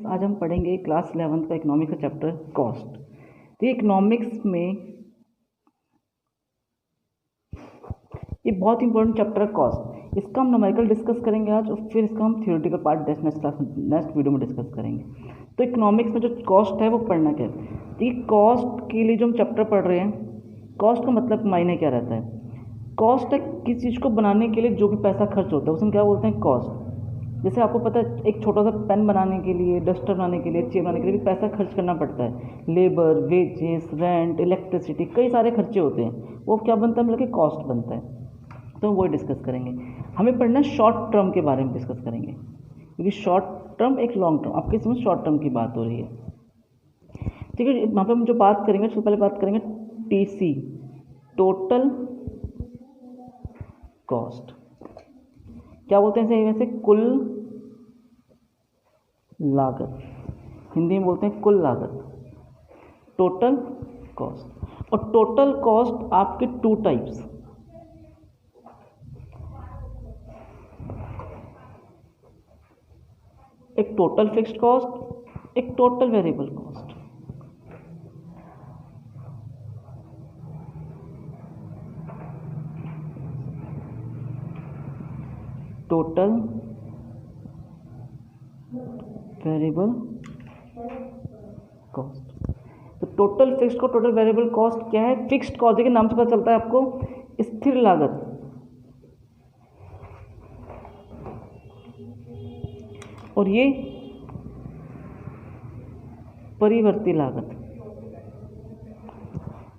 आज हम पढ़ेंगे क्लास 11th का इकोनॉमिक्स का चैप्टर कॉस्ट। तो इकोनॉमिक्स में ये बहुत इंपॉर्टेंट चैप्टर है कॉस्ट। इसका हम न्यूमेरिकल डिस्कस करेंगे आज, और फिर इसका हम थियोरेटिकल पार्ट नेक्स्ट वीडियो में डिस्कस करेंगे। तो इकोनॉमिक्स में जो कॉस्ट है वो पढ़ना क्या है। तो ये कॉस्ट के लिए जो हम चैप्टर पढ़ रहे हैं, कॉस्ट का मतलब मायने क्या रहता है। कॉस्ट है किसी चीज़ को बनाने के लिए जो भी पैसा खर्च होता है उसे हम क्या बोलते हैं, कॉस्ट। जैसे आपको पता है एक छोटा सा पेन बनाने के लिए, डस्टर बनाने के लिए, चेयर बनाने के लिए भी पैसा खर्च करना पड़ता है। लेबर, वेजेस, रेंट, इलेक्ट्रिसिटी, कई सारे खर्चे होते हैं। वो क्या बनता है, मतलब कि कॉस्ट बनता है। तो वो डिस्कस करेंगे। हमें पढ़ना शॉर्ट टर्म के बारे में डिस्कस करेंगे, क्योंकि शॉर्ट टर्म एक लॉन्ग टर्म, आपके इसमें शॉर्ट टर्म की बात हो रही है। ठीक है, वहाँ पर हम जो बात करेंगे, सबसे पहले बात करेंगे टीसी, टोटल कॉस्ट। क्या बोलते हैं इसे, वैसे कुल लागत, हिंदी में बोलते हैं कुल लागत, टोटल कॉस्ट। और टोटल कॉस्ट आपके टू टाइप्स, एक टोटल फिक्स्ड कॉस्ट, एक total variable cost. Total variable cost. तो टोटल फिक्स्ड को टोटल वेरिएबल कॉस्ट क्या है, फिक्स्ड कॉस्ट के नाम से पता चलता है आपको, स्थिर लागत। और ये परिवर्ती लागत।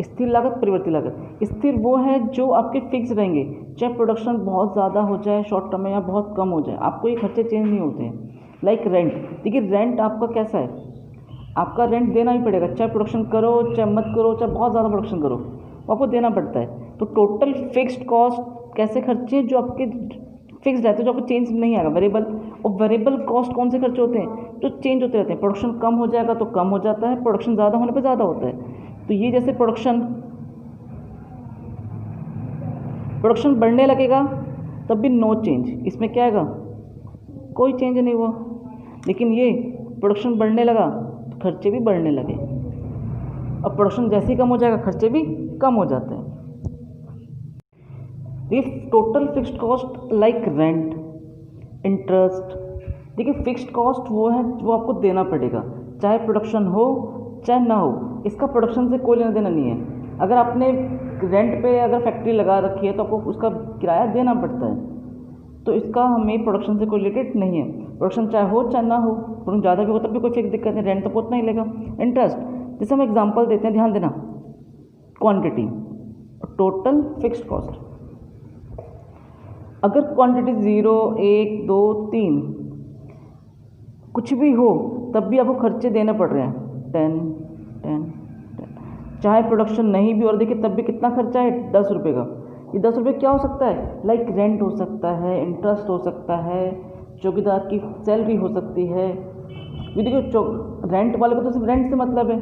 स्थिर लागत, परिवर्ती लागत। स्थिर वो है जो आपके फिक्स रहेंगे, चाहे प्रोडक्शन बहुत ज़्यादा हो जाए शॉर्ट टर्म में या बहुत कम हो जाए, आपको ये खर्चे चेंज नहीं होते हैं। लाइक रेंट, देखिए रेंट आपका कैसा है, आपका रेंट देना ही पड़ेगा, चाहे प्रोडक्शन करो चाहे मत करो, चाहे बहुत ज़्यादा प्रोडक्शन करो, आपको देना पड़ता है। तो टोटल फिक्स्ड कॉस्ट कैसे खर्चे जो आपके फिक्स रहते हैं, जो आपको चेंज नहीं आएगा, वेरिएबल। और वेरिएबल कॉस्ट कौन से खर्चे होते हैं, जो चेंज होते रहते हैं। प्रोडक्शन कम हो जाएगा तो कम हो जाता है, प्रोडक्शन ज़्यादा होने पर ज़्यादा होता है। तो ये जैसे प्रोडक्शन बढ़ने लगेगा तब भी नो चेंज, इसमें क्या आएगा, कोई चेंज नहीं हुआ। लेकिन ये प्रोडक्शन बढ़ने लगा तो खर्चे भी बढ़ने लगे, और प्रोडक्शन जैसे ही कम हो जाएगा खर्चे भी कम हो जाते हैं। ये total fixed cost like rent, interest. देखिए फिक्स्ड कॉस्ट वो है जो आपको देना पड़ेगा, चाहे प्रोडक्शन हो चाहे ना हो, इसका प्रोडक्शन से कोई लेना देना नहीं है। अगर आपने रेंट पे अगर फैक्ट्री लगा रखी है तो आपको उसका किराया देना पड़ता है, तो इसका हमें प्रोडक्शन से कोई रिलेटेड नहीं है। प्रोडक्शन चाहे हो चाहे ना हो, प्रोडक्शन ज़्यादा भी हो तब भी कोई फिक्स दिक्कत नहीं, रेंट तो उतना ही लेगा। इंटरेस्ट, जैसे हम एग्जांपल देते हैं, ध्यान देना, क्वांटिटी, टोटल फिक्स्ड कॉस्ट। अगर क्वांटिटी 0, 1, 2, 3 कुछ भी हो तब भी आपको खर्चे देने पड़ रहे हैं, 10, 10, 10। चाहे प्रोडक्शन नहीं भी और देखिए तब भी कितना खर्चा है, 10 रुपये का। ये 10 रुपये क्या हो सकता है, लाइक रेंट हो सकता है, इंटरेस्ट हो सकता है, चौकीदार की सैलरी हो सकती है। ये देखिए रेंट वाले को तो सिर्फ रेंट से मतलब है,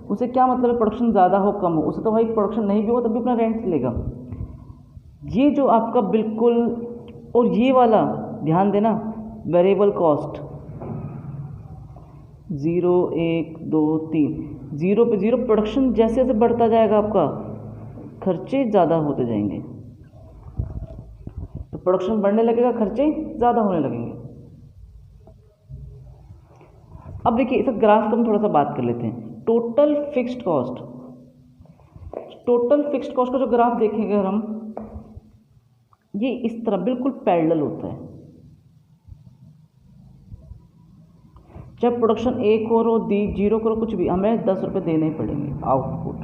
उसे क्या मतलब है प्रोडक्शन ज़्यादा हो कम हो, उसे तो भाई प्रोडक्शन नहीं भी हो तब भी अपना रेंट लेगा। ये जो आपका बिल्कुल, और ये वाला ध्यान देना, वेरिएबल कॉस्ट 0, 1, 2, 3, 0 पे 0, प्रोडक्शन जैसे जैसे बढ़ता जाएगा आपका खर्चे ज़्यादा होते जाएंगे, तो प्रोडक्शन बढ़ने लगेगा, खर्चे ज़्यादा होने लगेंगे। अब देखिए इसका ग्राफ का हम थोड़ा सा बात कर लेते हैं। Total fixed cost, total fixed cost का जो ग्राफ देखेंगे अगर हम, ये इस तरह बिल्कुल पैरेलल होता है। जब प्रोडक्शन 1 करो, 0 करो, कुछ भी, हमें 10 रुपये देने ही पड़ेंगे आउटपुट।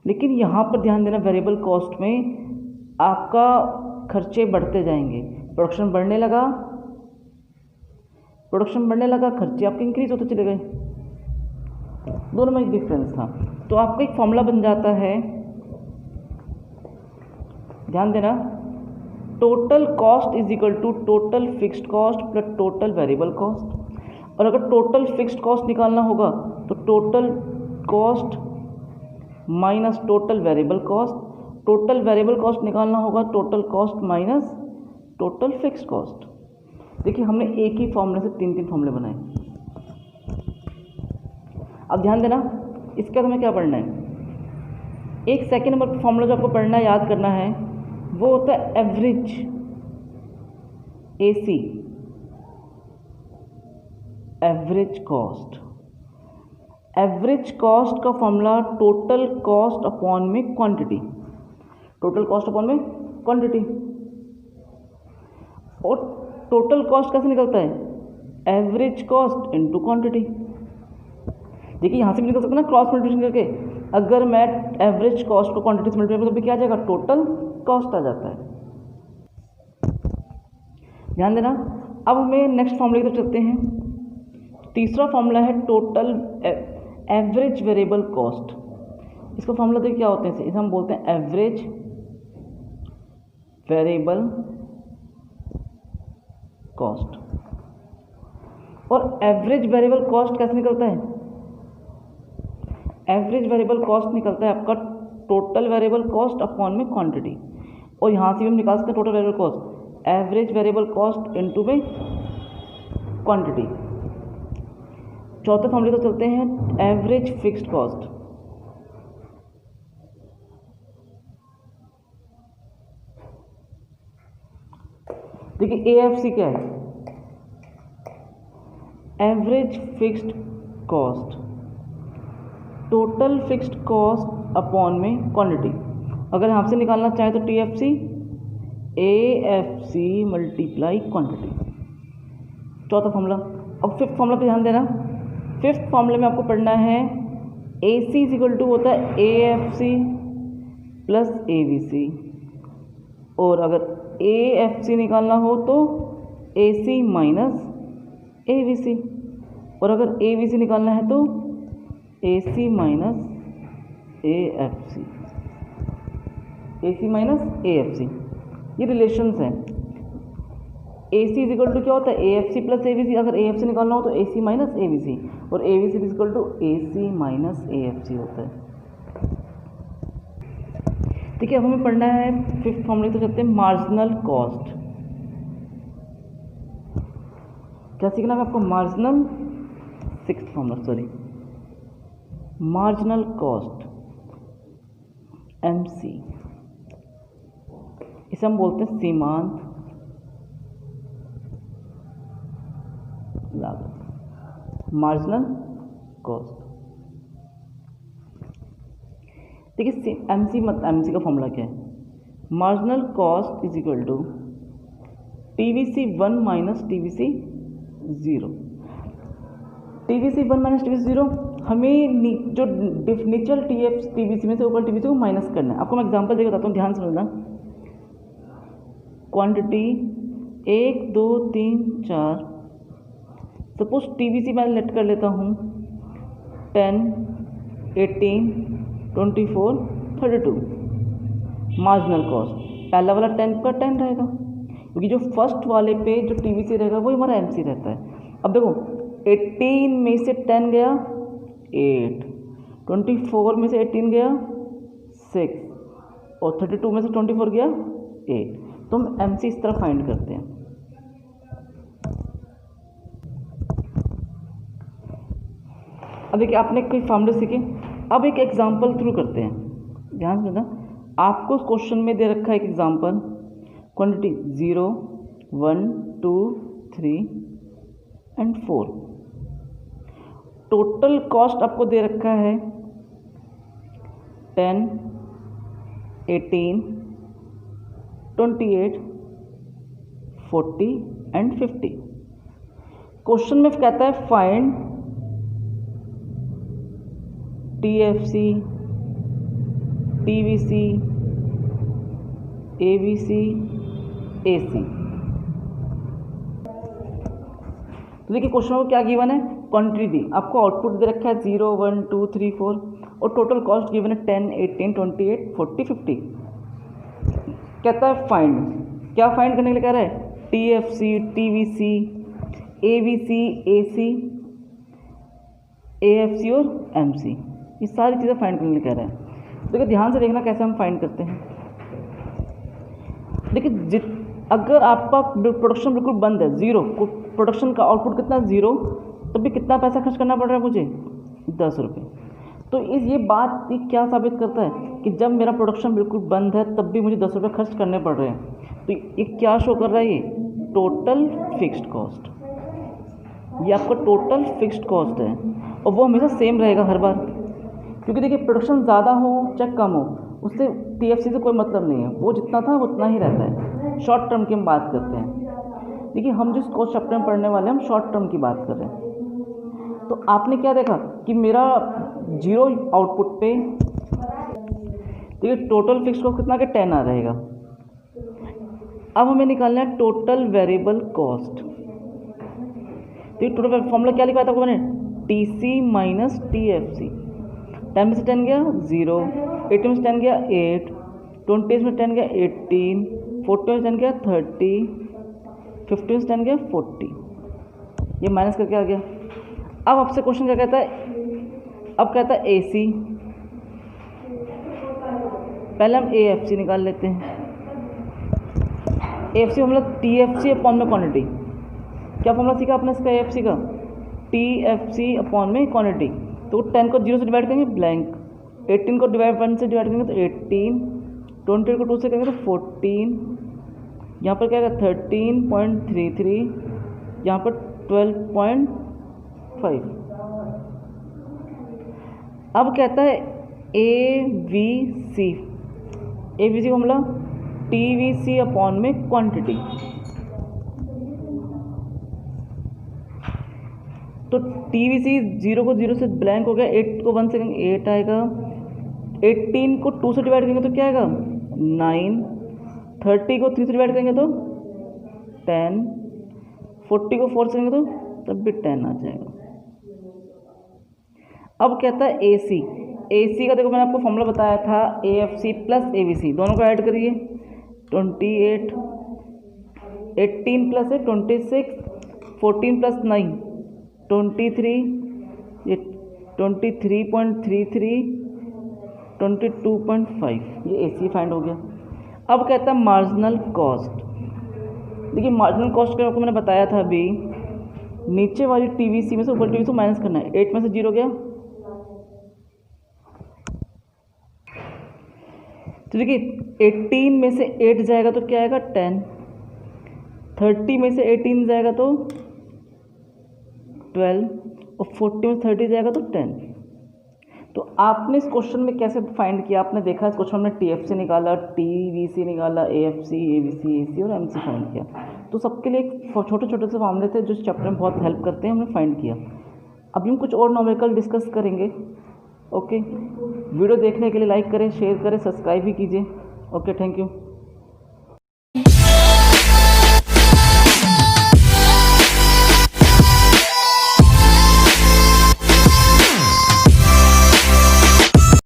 लेकिन यहाँ पर ध्यान देना, वेरिएबल कॉस्ट में आपका खर्चे बढ़ते जाएंगे, प्रोडक्शन बढ़ने लगा, खर्चे आपके इंक्रीज होते चले गए, दोनों में एक डिफरेंस था। तो आपका एक फॉर्मूला बन जाता है, ध्यान देना, total cost is equal to total fixed cost plus total variable cost. और अगर टोटल फिक्स्ड कॉस्ट निकालना होगा तो total cost minus total variable cost. Total variable cost निकालना होगा total cost minus total fixed cost. देखिए हमने एक ही फॉर्मूले से तीन तीन फॉर्मूले बनाए। अब ध्यान देना, इसके बाद हमें क्या पढ़ना है, एक सेकेंड नंबर फॉर्मूला जो आपको पढ़ना है, याद करना है, वो होता है average AC, average cost. Average cost का फॉर्मूला टोटल कॉस्ट अपॉन में क्वांटिटी, टोटल कॉस्ट अपॉन में क्वांटिटी। और टोटल कॉस्ट कैसे निकलता है, एवरेज कॉस्ट इनटू क्वांटिटी। देखिए यहाँ से भी निकल सकता है ना क्रॉस मल्टीप्लिकेशन करके। अगर मैं एवरेज कॉस्ट को क्वांटिटी से मल्टीप्लाई करूँ तो क्या आ जाएगा, टोटल कॉस्ट आ जाता है। ध्यान देना। अब हमें नेक्स्ट फॉर्मूले की तरफ चलते हैं। तीसरा फॉर्मूला है टोटल एवरेज वेरिएबल कॉस्ट। इसका फॉर्मूला देखिए क्या होते हैं, इसे हम बोलते हैं एवरेज वेरिएबल कॉस्ट। और एवरेज वेरिएबल कॉस्ट कैसे निकलता है, एवरेज वेरिएबल कॉस्ट निकलता है आपका टोटल वेरिएबल कॉस्ट अपॉन में क्वांटिटी। और यहाँ से भी हम निकाल सकते हैं total variable cost, average variable cost into में क्वांटिटी। चौथे फॉर्मूले को चलते हैं एवरेज फिक्स्ड कॉस्ट। देखिए AFC क्या है, average fixed cost, total fixed cost upon में क्वांटिटी। अगर हमसे निकालना चाहें तो TFC AFC मल्टीप्लाई क्वांटिटी, चौथा फॉर्मूला। अब फिफ्थ फॉर्मूला पे ध्यान देना। फिफ्थ फॉर्मूले में आपको पढ़ना है AC इज इक्वल टू होता है AFC प्लस AVC। और अगर AFC निकालना हो तो AC माइनस AVC। और अगर AVC निकालना है तो AC minus AFC, AC minus AFC, ये रिलेशंस हैं। AC इज इक्वल टू क्या होता है, AFC प्लस AVC। अगर AFC निकालना हो तो AC माइनस AVC, और AVC is equal to AC minus AFC होता है। ठीक है, अब हमें पढ़ना है फिफ्थ फॉर्मूले तो चलते हैं मार्जिनल कॉस्ट। क्या सीखना है आपको, marginal, sixth formula sorry, marginal cost MC, इसे हम बोलते हैं सीमांत लागत, मार्जिनल कॉस्ट। देखिए MC का फॉर्मूला क्या है, marginal cost is equal to TVC 1 minus TVC 0। TVC 1 minus TVC 0, हमें जो डिफरेंशियल TVC में से ऊपर TVC को माइनस करना है। आपको मैं एग्जांपल देकर बताता हूँ, ध्यान समझना। क्वांटिटी 1 2 3 4, सपोज TVC मैं लेट कर लेता हूँ 10 18 24 32। मार्जिनल कॉस्ट पहला वाला 10 का 10 रहेगा, क्योंकि जो फर्स्ट वाले पे जो TVC रहेगा वही हमारा MC रहता है। अब देखो 18 में से 10 गया 8, 24 में से 18 गया 6, और 32 में से 24 गया 8। तो हम MC इस तरह फाइंड करते हैं। अब देखिए आपने कोई फॉर्मूले सीखे, अब एक एग्जांपल थ्रू करते हैं। ध्यान से ना, आपको क्वेश्चन में दे रखा है एक example, quantity 0 1 2 3 and 4। Total cost आपको दे रखा है 10 18 28 40 एंड 50। क्वेश्चन में कहता है find TFC TVC AVC AC। तो देखिए क्वेश्चन में क्या गिवन है, क्वांटिटी दी, आपको आउटपुट दे रखा है 0 1 2 3 4, और टोटल कॉस्ट गिवन है 10 18 28 40 50। कहता है फाइंड, क्या फाइंड करने के लिए कह रहा है, TFC TVC AVC AC AFC और MC, ये सारी चीज़ें फाइंड करने के लिए कह रहा है। देखिए ध्यान से देखना कैसे हम फाइंड करते हैं। देखिए अगर आपका प्रोडक्शन बिल्कुल बंद है, ज़ीरो, प्रोडक्शन का आउटपुट कितना, ज़ीरो, तब भी कितना पैसा खर्च करना पड़ रहा है मुझे, 10 रुपये। तो ये बात ये क्या साबित करता है कि जब मेरा प्रोडक्शन बिल्कुल बंद है तब भी मुझे 10 रुपये खर्च करने पड़ रहे हैं। तो ये क्या शो कर रहा है, ये टोटल फिक्स्ड कॉस्ट, ये आपका टोटल फिक्स्ड कॉस्ट है और वो हमेशा सेम रहेगा हर बार। क्योंकि देखिए प्रोडक्शन ज़्यादा हो चाहे कम हो, उससे टीएफसी से कोई मतलब नहीं है, वो जितना था वो उतना ही रहता है। शॉर्ट टर्म की हम बात करते हैं। देखिए हम जिस कॉस्ट चैप्टर में पढ़ने वाले हैं हम शॉर्ट टर्म की बात कर रहे हैं। तो आपने क्या देखा कि मेरा जीरो आउटपुट पे देखिए टोटल फिक्स कॉस्ट कितना के 10 आ रहेगा। अब हमें निकालना है टोटल वेरिएबल कॉस्ट। तो टोटल फॉर्मूला क्या लिखा था मैंने, T C minus T F C. 10 में से 10 गया 0, 18 में से 10 गया 8, 20 में 10 गया 18, 40 में से 10 गया 30, 50 में से 10 गया 40। ये माइनस करके आ गया। अब आपसे क्वेश्चन क्या कहता है, अब कहता है ए सी। पहले हम ए एफ सी निकाल लेते हैं। A F C formula T F C upon में क्वान्टिटी। क्या फॉर्मूला सीखा आपने इसका, ए एफ सी का, टी एफ सी अपॉन में क्वान्टिटी। तो 10 को 0 से डिवाइड करेंगे ब्लैंक, 18 को 1 से डिवाइड करेंगे तो 18, 20 को 2 से करेंगे तो 14, यहाँ पर क्या है 13.33, यहाँ पर 12.5। अब कहता है A V C, A V C formula T V C upon में क्वांटिटी। तो टी वी सी 0 को 0 से ब्लैंक हो गया, 8 को 1 से करेंगे 8 आएगा, 18 को 2 से डिवाइड करेंगे तो क्या आएगा 9, 30 को 3 से डिवाइड करेंगे तो 10, 40 को 4 से करेंगे तो तब भी 10 आ जाएगा। अब कहता है ए सी। ए सी का देखो मैंने आपको फॉर्मूला बताया था A F C plus A V C, दोनों को ऐड करिए 28, 18 प्लस है 26, 14 प्लस 9 23, ये 23.33, 22.5, ये ए सी फाइंड हो गया। अब कहता है मार्जिनल कॉस्ट। देखिए मार्जिनल कॉस्ट का आपको मैंने बताया था अभी, नीचे वाली टीवीसी में से ऊपर टीवीसी माइनस करना है। 8 में से 0 गया तो देखिए 18 में से 8 जाएगा तो क्या आएगा 10, 30 में से 18 जाएगा तो 12 और 40 में 30 जाएगा तो 10। तो आपने इस क्वेश्चन में कैसे फाइंड किया, आपने देखा इस क्वेश्चन में टीएफसी निकाला, टीवीसी निकाला, एएफसी, एवीसी, एसी और एमसी फाइंड किया। तो सबके लिए छोटे छोटे से मामले थे जो इस चैप्टर में बहुत हेल्प करते हैं, हमने फाइंड किया। अभी हम कुछ और न्यूमेरिकल डिस्कस करेंगे। ओके, वीडियो देखने के लिए लाइक करें, शेयर करें, सब्सक्राइब भी कीजिए। Okay, thank you.